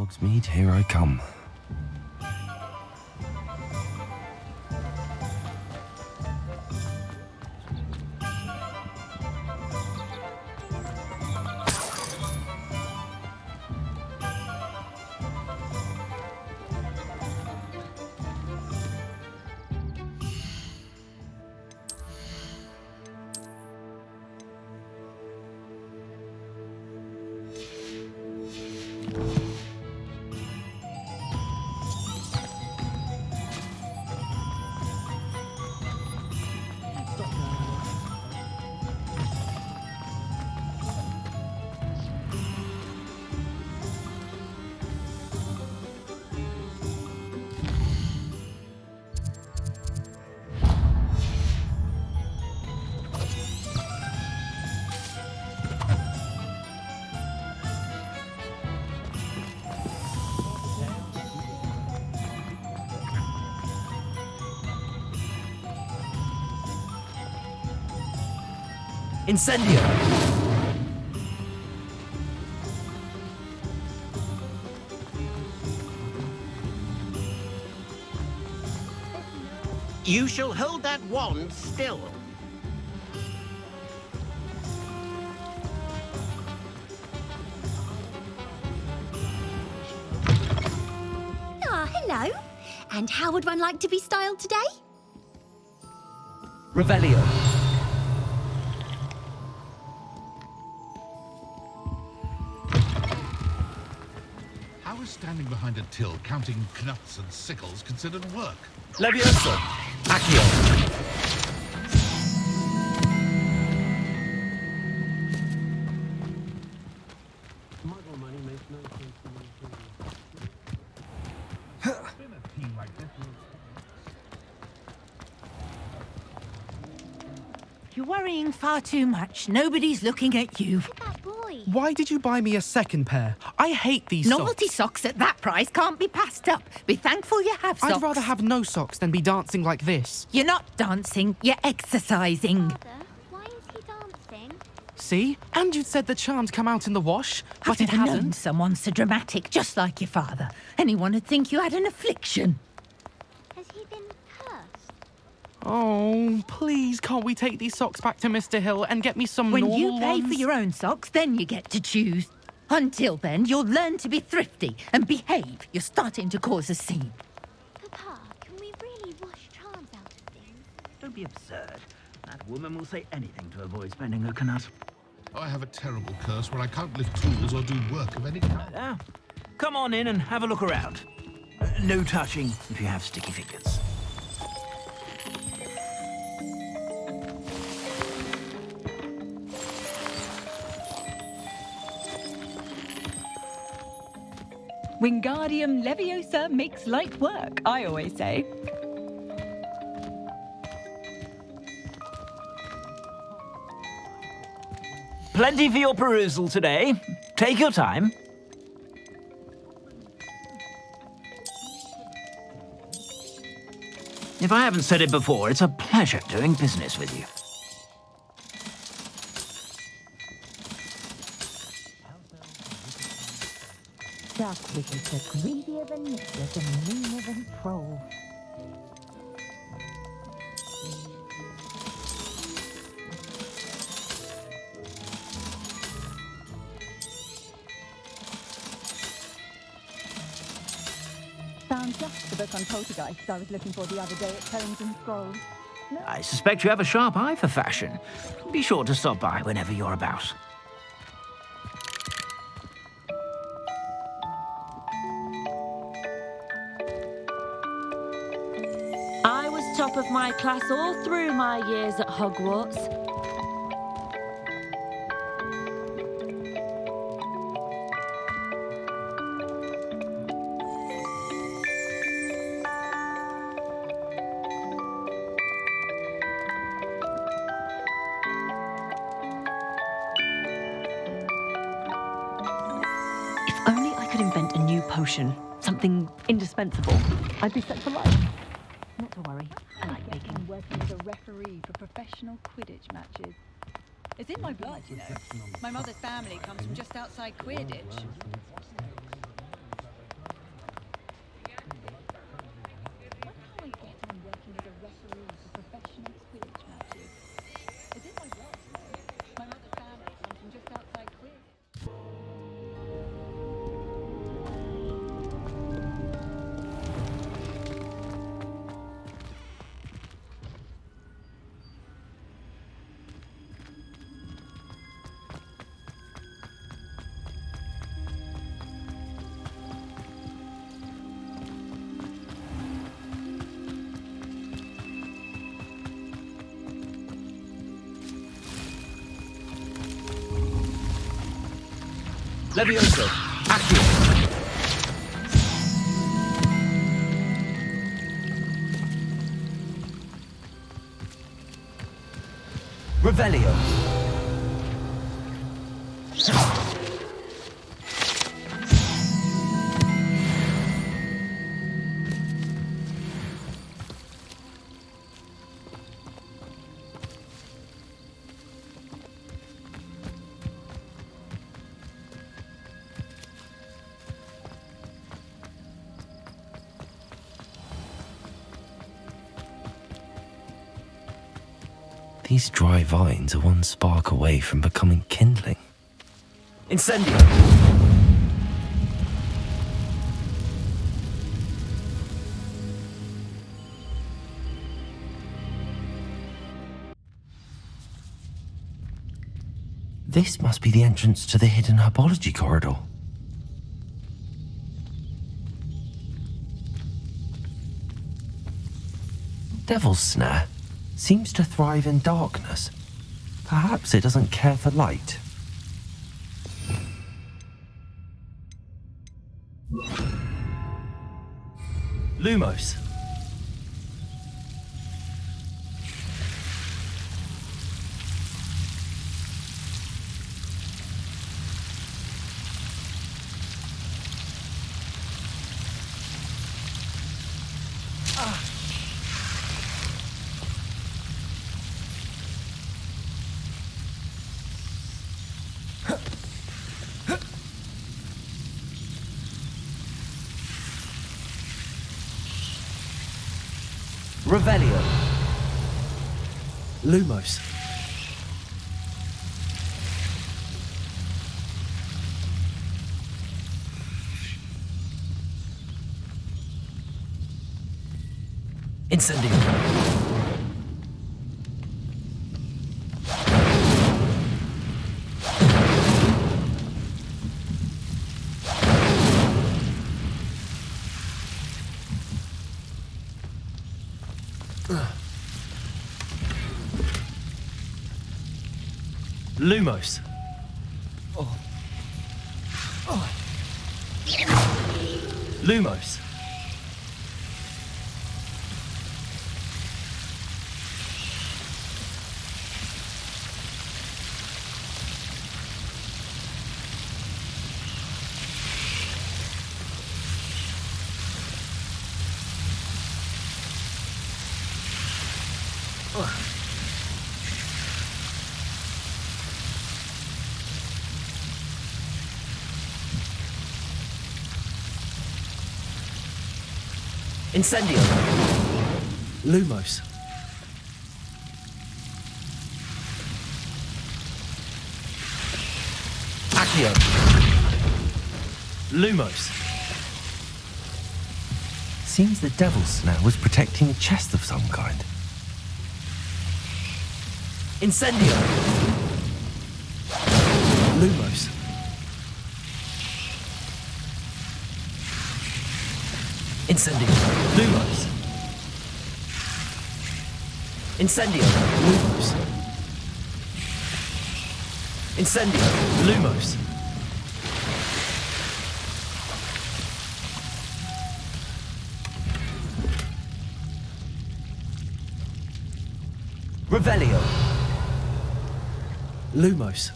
Hogsmeade, here I come. Incendio! You shall hold that wand still. Ah, hello. And how would one like to be styled today? Revelio. How is standing behind a till counting knuts and sickles considered work? Levioso. Accio. You're worrying far too much. Nobody's looking at you. Look at that boy. Why did you buy me a second pair? I hate these Novelty socks. socks at that price can't be passed up. Be thankful you have socks. I'd rather have no socks than be dancing like this. You're not dancing, you're exercising. Father, why is he dancing? See? And you'd said the charm's come out in the wash, I've but it never known hasn't. someone so dramatic, just like your father. Anyone would think you had an affliction. Has he been cursed? Oh, please, can't we take these socks back to Mr. Hill and get me some When normal you pay ones? for your own socks, then you get to choose. Until then, you'll learn to be thrifty and behave. You're starting to cause a scene. Papa, can we really wash charms out of things? Don't be absurd. That woman will say anything to avoid spending her knut. I have a terrible curse where I can't lift tools or do work of any kind. Now, come on in and have a look around. No touching if you have sticky fingers. Wingardium Leviosa makes light work, I always say. Plenty for your perusal today. Take your time. If I haven't said it before, it's a pleasure doing business with you. Dark wizards are greedier than mischief and meaner than trolls. Found just the book on poltergeists I was looking for the other day at Tomes and Scrolls. I suspect you have a sharp eye for fashion. Be sure to stop by whenever you're about. I was top of my class all through my years at Hogwarts. If only I could invent a new potion, something indispensable, I'd be set for life. Not to worry, I like baking. I'm working as a referee for professional Quidditch matches. It's in my blood, you know. My mother's family comes from just outside Quidditch. Levioso. Accio. Revelio. These dry vines are one spark away from becoming kindling. Incendio. This must be the entrance to the hidden Herbology corridor. Devil's Snare seems to thrive in darkness. Perhaps it doesn't care for light. Lumos. Revelio. Lumos. Incendio. Lumos. Lumos. Incendio. Lumos. Accio. Lumos. Seems the Devil's Snare was protecting a chest of some kind. Incendio. Lumos. Incendio. Lumos. Incendio. Lumos. Incendio. Lumos. Revelio. Lumos.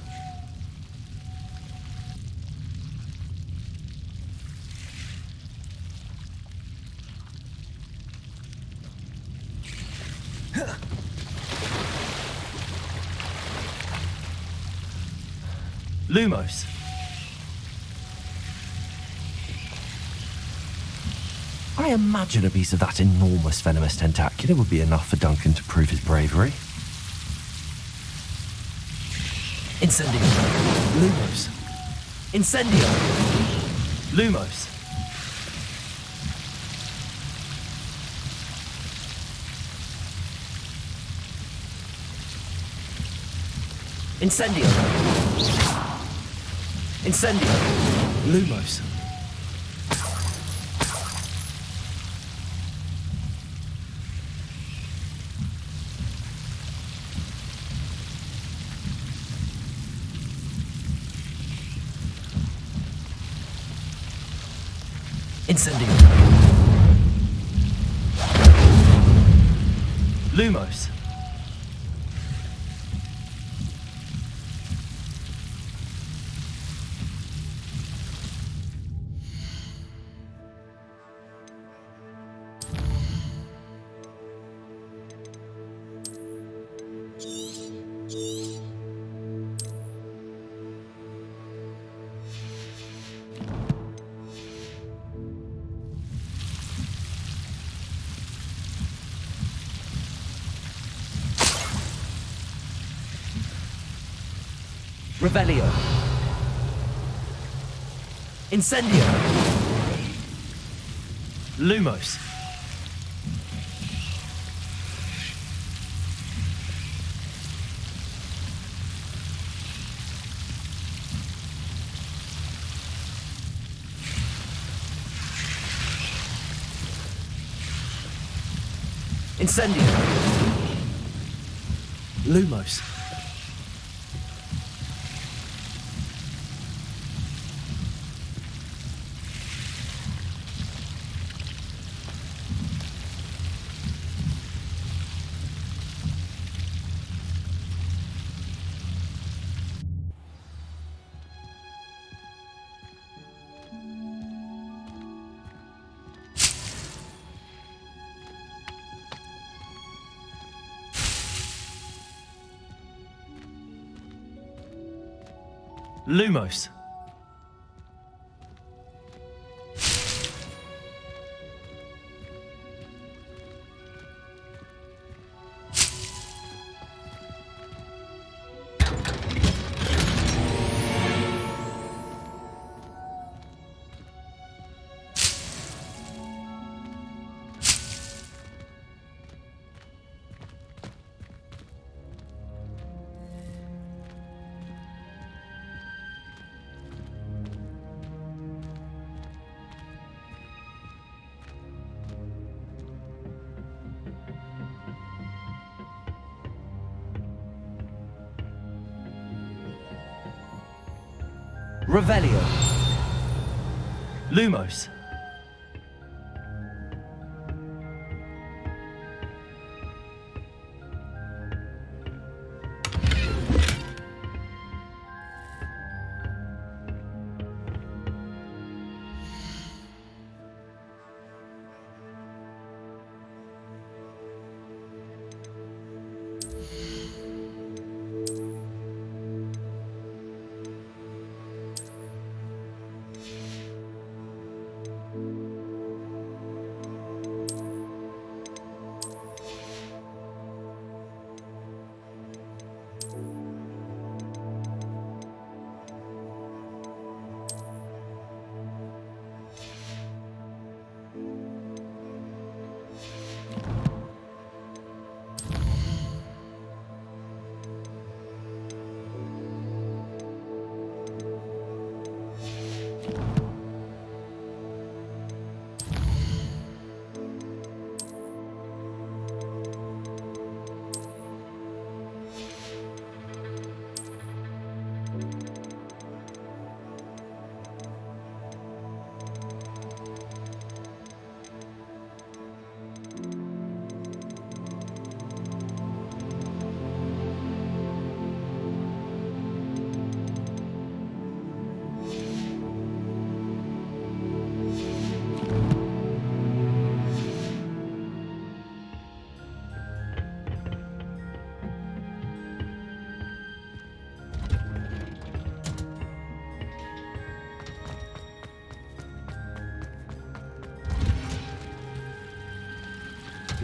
Lumos. I imagine a piece of that enormous venomous tentacula would be enough for Duncan to prove his bravery. Incendio. Lumos. Incendio. Lumos. Incendio. Incendio. Lumos. Incendio. Lumos. Revelio. Incendio. Lumos. Incendio. Lumos. Lumos. Revelio. Lumos.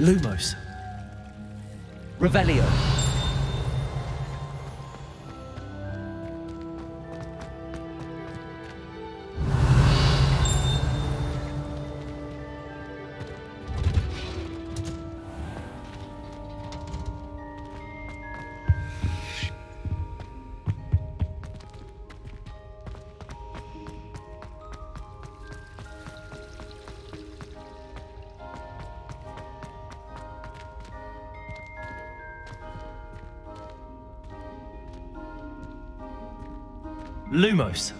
Lumos. Revelio. Lumos.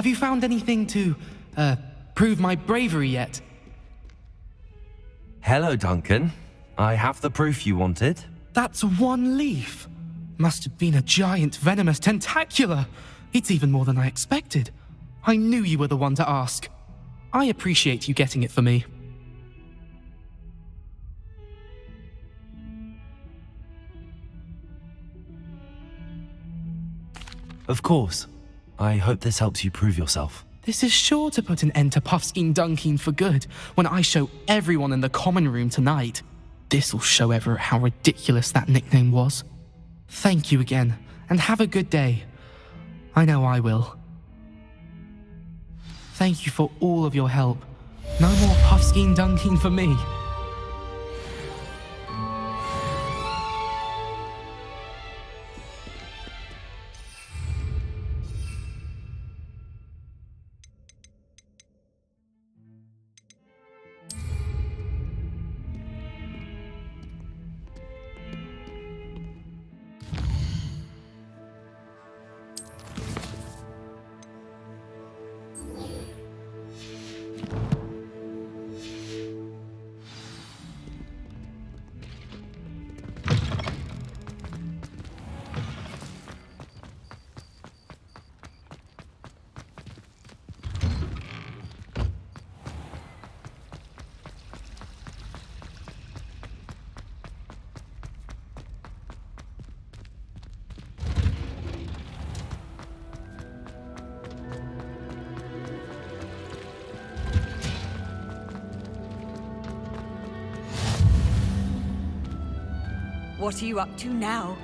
Have you found anything to, prove my bravery yet? Hello, Duncan. I have the proof you wanted. That's one leaf. Must have been a giant venomous tentacula. It's even more than I expected. I knew you were the one to ask. I appreciate you getting it for me. Of course. I hope this helps you prove yourself. This is sure to put an end to Puffskein Dunkeen for good when I show everyone in the common room tonight. This'll show Everett how ridiculous that nickname was. Thank you again, and have a good day. I know I will. Thank you for all of your help. No more Puffskein Dunkeen for me. What are you up to now?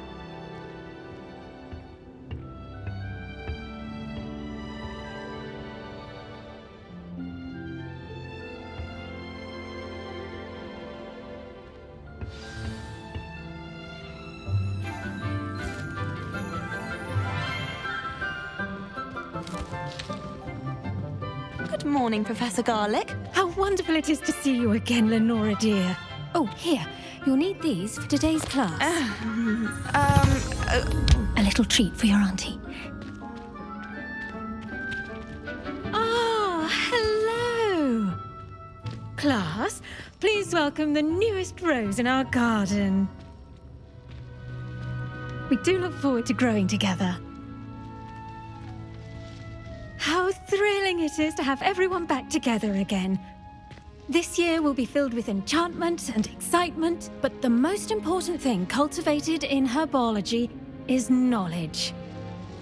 Good morning, Professor Garlick. How wonderful it is to see you again, Lenora dear. Oh, here. You'll need these for today's class. A little treat for your auntie. Ah, hello. Class, please welcome the newest rose in our garden. We do look forward to growing together. How thrilling it is to have everyone back together again. This year will be filled with enchantment and excitement, but the most important thing cultivated in herbology is knowledge.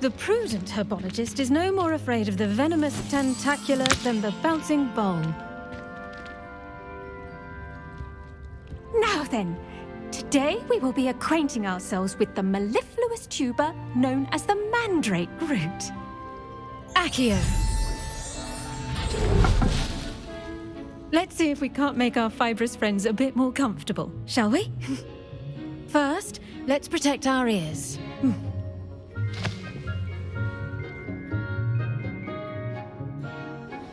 The prudent herbologist is no more afraid of the venomous tentacula than the bouncing bowl. Now then, today we will be acquainting ourselves with the mellifluous tuber known as the mandrake root. Accio. Let's see if we can't make our fibrous friends a bit more comfortable, shall we? First, let's protect our ears.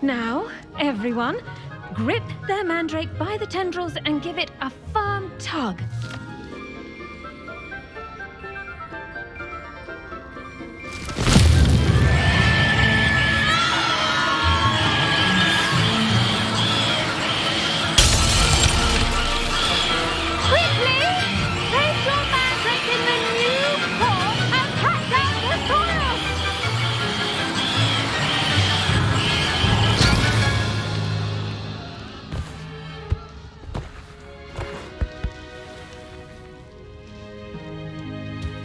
Now, everyone, grip their mandrake by the tendrils and give it a firm tug.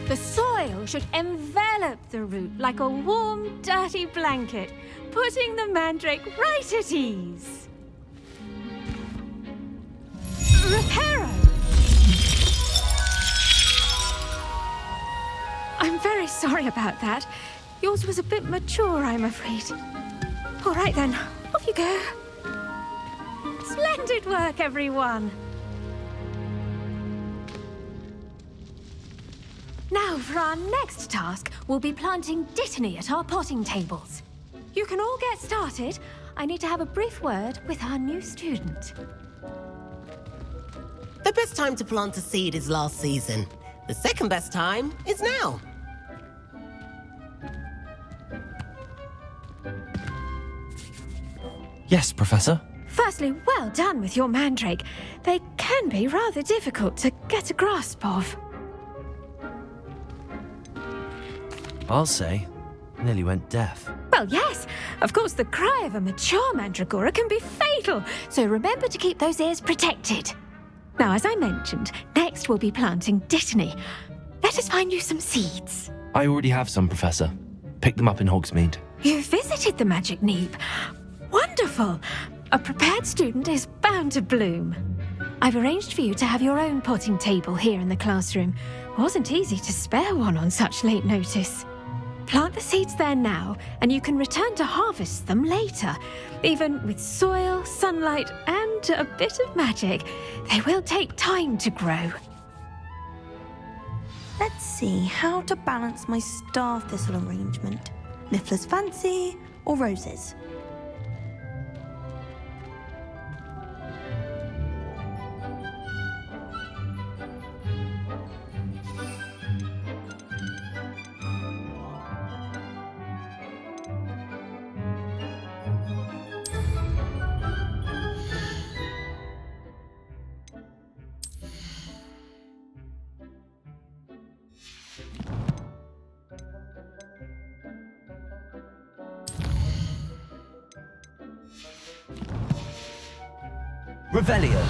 The soil should envelop the root like a warm, dirty blanket, putting the mandrake right at ease. Reparo! I'm very sorry about that. Yours was a bit mature, I'm afraid. All right then, off you go. Splendid work, everyone. Now, for our next task, we'll be planting dittany at our potting tables. You can all get started. I need to have a brief word with our new student. The best time to plant a seed is last season. The second best time is now. Yes, Professor. Firstly, well done with your mandrake. They can be rather difficult to get a grasp of. I'll say. Nearly went deaf. Well, yes. Of course, the cry of a mature mandragora can be fatal, so remember to keep those ears protected. Now, as I mentioned, next we'll be planting Dittany. Let us find you some seeds. I already have some, Professor. Picked them up in Hogsmeade. You visited the Magic Neep. Wonderful. A prepared student is bound to bloom. I've arranged for you to have your own potting table here in the classroom. Wasn't easy to spare one on such late notice. Plant the seeds there now, and you can return to harvest them later. Even with soil, sunlight, and a bit of magic, they will take time to grow. Let's see how to balance my star thistle arrangement. Niffler's fancy or roses? Revelio.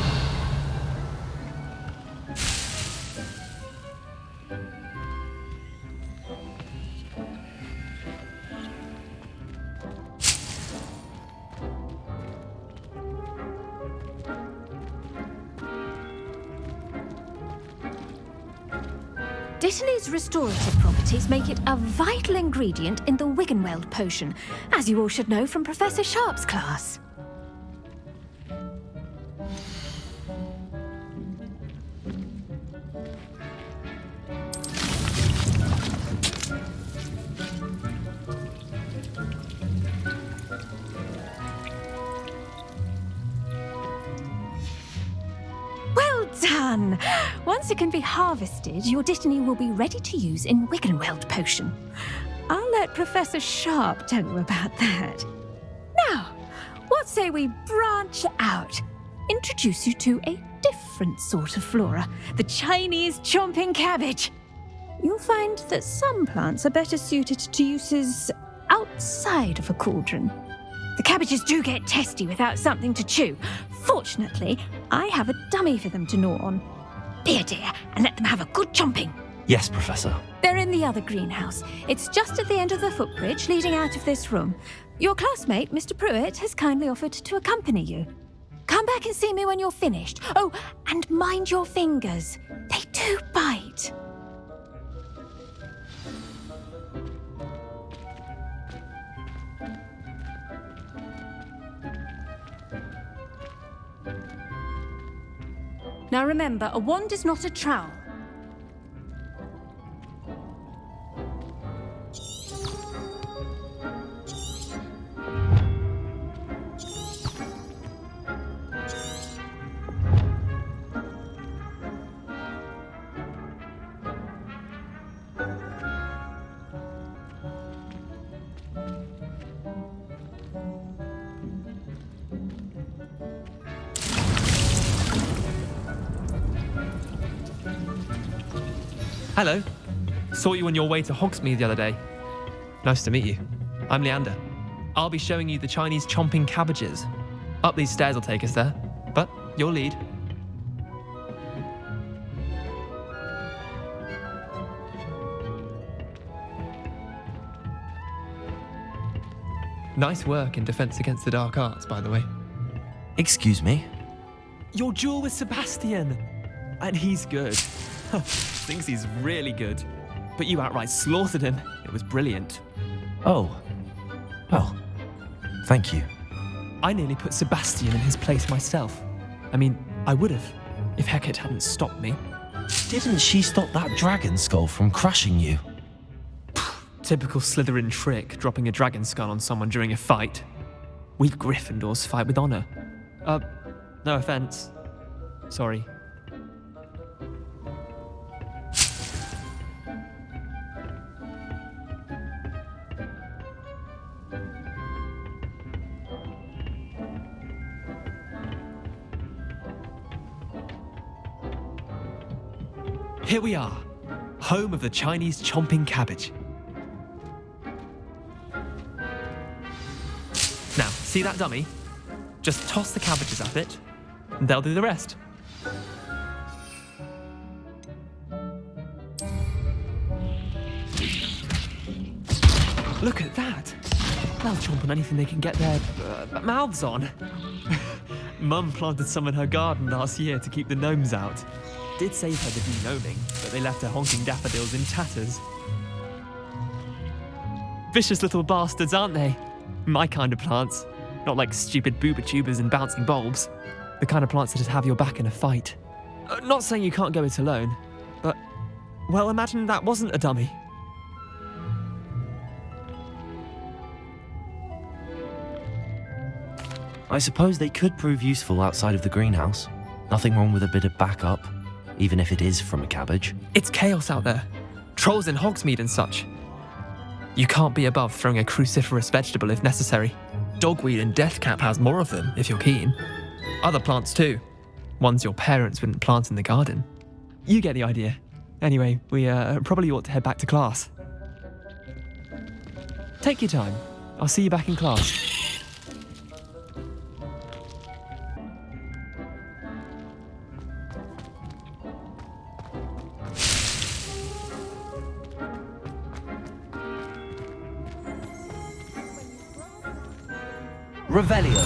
Dittany's restorative properties make it a vital ingredient in the Wiggenweld potion, as you all should know from Professor Sharp's class. Well done! Once it can be harvested, your Dittany will be ready to use in Wiggenweld potion. I'll let Professor Sharp tell you about that. Now, what say we branch out? Introduce you to a different sort of flora, the Chinese chomping cabbage. You'll find that some plants are better suited to uses outside of a cauldron. The cabbages do get testy without something to chew. Fortunately, I have a dummy for them to gnaw on. Be a dear and let them have a good chomping. Yes, Professor. They're in the other greenhouse. It's just at the end of the footbridge leading out of this room. Your classmate, Mr. Pruitt, has kindly offered to accompany you. Come back and see me when you're finished. Oh, and mind your fingers. They do bite. Now remember, a wand is not a trowel. Hello. Saw you on your way to Hogsmeade the other day. Nice to meet you. I'm Leander. I'll be showing you the Chinese chomping cabbages. Up these stairs will take us there, but your lead. Nice work in Defense Against the Dark Arts, by the way. Excuse me? Your duel with Sebastian! And he's good. Thinks he's really good. But you outright slaughtered him. It was brilliant. Oh. Well, thank you. I nearly put Sebastian in his place myself. I mean, I would have, if Hecate hadn't stopped me. Didn't she stop that dragon skull from crushing you? Typical Slytherin trick, dropping a dragon skull on someone during a fight. We Gryffindors fight with honor. No offense. Sorry. Here we are, home of the Chinese chomping cabbage. Now, see that dummy? Just toss the cabbages at it, and they'll do the rest. Look at that! They'll chomp on anything they can get their mouths on. Mum planted some in her garden last year to keep the gnomes out. Did save her the de-gnoming, but they left her honking daffodils in tatters. Vicious little bastards, aren't they? My kind of plants. Not like stupid booba tubers and bouncing bulbs. The kind of plants that just have your back in a fight. Not saying you can't go it alone, but, well, imagine that wasn't a dummy. I suppose they could prove useful outside of the greenhouse. Nothing wrong with a bit of backup, even if it is from a cabbage. It's chaos out there. Trolls in Hogsmeade and such. You can't be above throwing a cruciferous vegetable if necessary. Dogweed and deathcap has more of them, if you're keen. Other plants too. Ones your parents wouldn't plant in the garden. You get the idea. Anyway, we probably ought to head back to class. Take your time. I'll see you back in class. Revelio.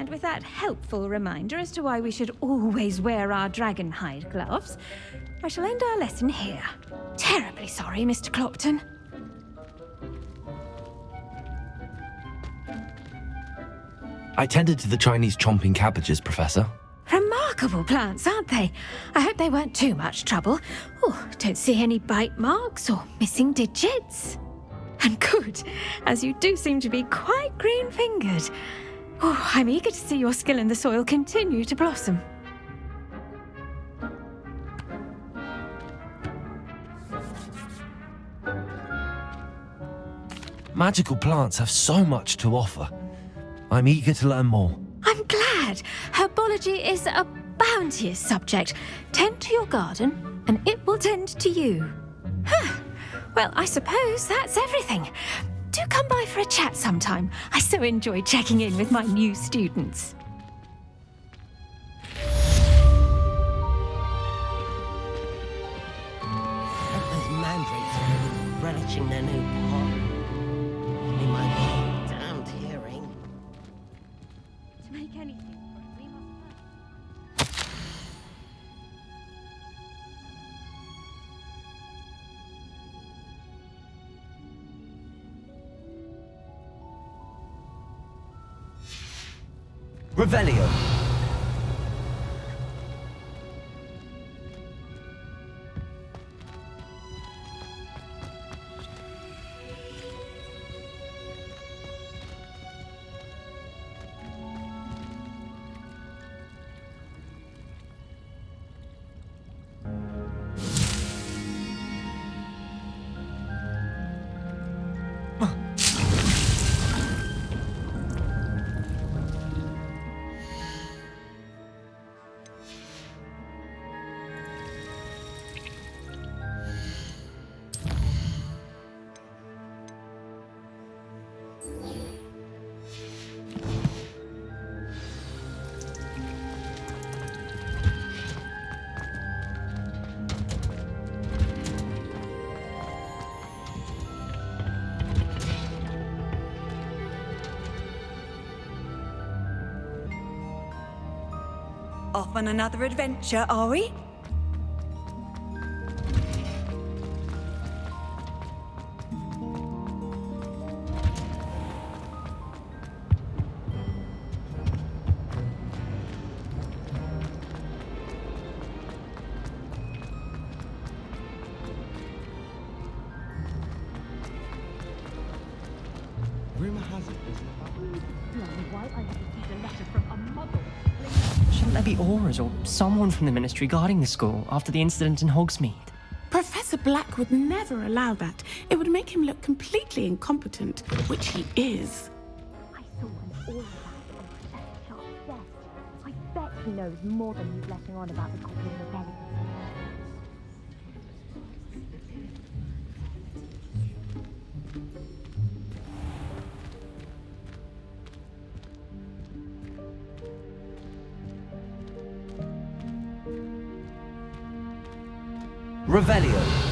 With that helpful reminder as to why we should always wear our dragon hide gloves, I shall end our lesson here. Terribly sorry, Mr. Clopton. I tended to the Chinese chomping cabbages, Professor. Remarkable plants, aren't they? I hope they weren't too much trouble. Oh, don't see any bite marks or missing digits. And good, as you do seem to be quite green-fingered. Oh, I'm eager to see your skill in the soil continue to blossom. Magical plants have so much to offer. I'm eager to learn more. I'm glad. Herbology is a bounteous subject. Tend to your garden, and it will tend to you. Huh. Well, I suppose that's everything. Do come by for a chat sometime. I so enjoy checking in with my new students. Those mandrakes are really relishing their new pot. They might be damned hearing. To make anything, we must Revelio. Off on another adventure, are we? Rumor has it Why I received a letter from a muggle. Shouldn't there be auras or someone from the Ministry guarding the school after the incident in Hogsmeade? Professor Black would never allow that. It would make him look completely incompetent, which he is. I saw an aura on Professor Sharp's desk. I bet he knows more than he's letting on about the Goblin Rebellion. Revelio.